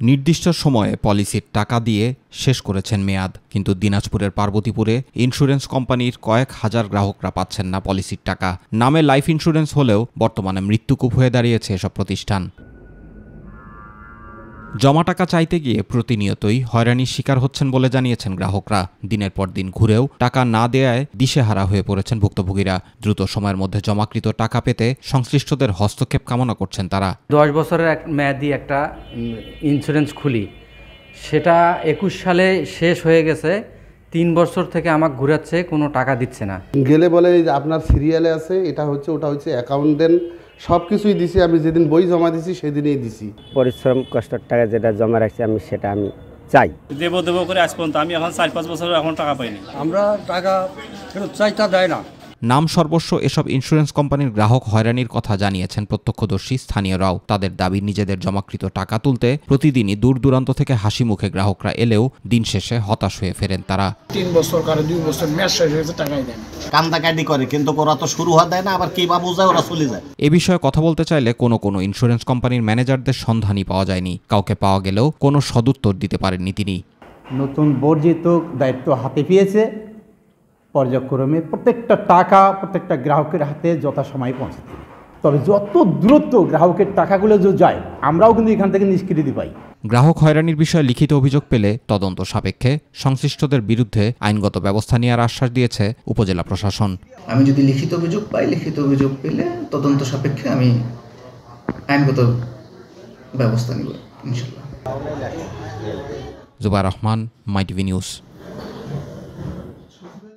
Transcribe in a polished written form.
নির্দিষ্ট সময়ে পলিসির টাকা দিয়ে শেষ করেছেন মেয়াদ, কিন্তু দিনাজপুরের পার্বতীপুরে ইন্স্যুরেন্স কোম্পানির কয়েক হাজার গ্রাহকরা পাচ্ছেন না পলিসির টাকা। নামে লাইফ ইন্স্যুরেন্স হলেও বর্তমানে মৃত্যুকূপ হয়ে দাঁড়িয়েছে এসব প্রতিষ্ঠান। জমা টাকা চাইতে গিয়ে প্রতিনিয়তই হয়রানির শিকার হচ্ছেন বলে জানিয়েছেন গ্রাহকরা। দিনের পর দিন ঘুরেও টাকা না দেয়ায় দিশেহারা হয়ে পড়েছেন ভুক্তভোগীরা। দ্রুত সময়ের মধ্যে জমাকৃত টাকা পেতে সংশ্লিষ্টদের হস্তক্ষেপ কামনা করছেন তারা। 10 বছরের মেয়াদি একটা ইন্স্যুরেন্স খুলি, সেটা 21 সালে শেষ হয়ে গেছে। 3 বছর থেকে আমাকে ঘুরাচ্ছে, কোনো টাকা দিচ্ছে না। গেলে বলে আপনার সিরিয়ালে আছে, এটা হচ্ছে ওটা হচ্ছে অ্যাকাউন্ট দেন, সব কিছুই দিছি। আমি যেদিন বই জমা দিছি সেদিনই দিছি। পরিশ্রম কষ্টের টাকা যেটা জমা রাখছি আমি সেটা আমি চাই। দেব করে আজ পর্যন্ত আমি এখন 4-5 বছর এখন টাকা পাইনি। আমরা টাকা চাইটা দেয় না। নাম সর্বস্ব এসব ইন্স্যুরেন্স কোম্পানির গ্রাহক হয়রানির কথা জানিয়েছেন প্রত্যক্ষদর্শী স্থানীয়রাও। তাদের দাবি, নিজেদের জমাকৃত টাকা তুলতে প্রতিদিনই দূর দূরান্ত থেকে হাসি মুখে গ্রাহকরা এলেও দিন শেষে হতাশ হয়ে ফেরেন তারা। 3 বছর কারো 2 বছর মেয়াদ শেষ হয়েছে, টাকাই দেয় না। কান্দাকাটি করে, কিন্তু ওরা তো শুরু হওয়া দেয় না, আবার কি বা বোঝায় ওরা চলে যায়। এ বিষয়ে কথা বলতে চাইলে কোনো ইন্স্যুরেন্স কোম্পানির ম্যানেজারদের সন্ধানই পাওয়া যায়নি। কাউকে পাওয়া গেলেও কোনো সদুত্তর দিতে পারেননি তিনি। নতুন বর্জিত দায়িত্ব হাতে পেয়েছে, পর্যায়ক্রমে প্রত্যেকটা টাকা প্রত্যেকটা গ্রাহকের হাতে যথাসময়ে পৌঁছে দেবে। তবে যত দ্রুত গ্রাহকের টাকাগুলো যে যায়, আমরাও কিন্তু এখান থেকে নিষ্কৃতি পাই। গ্রাহক হয়রানির বিষয়ে লিখিত অভিযোগ পেলে তদন্ত সাপেক্ষে সংশ্লিষ্টদের বিরুদ্ধে আইনগত ব্যবস্থা নেওয়ার আশ্বাস দিয়েছে উপজেলা প্রশাসন। আমি যদি লিখিত অভিযোগ পাই, লিখিত অভিযোগ পেলে তদন্ত সাপেক্ষে আমি আইনগত ব্যবস্থা নেব ইনশাআল্লাহ। জুবাইর রহমান, মাই টিভি নিউজ।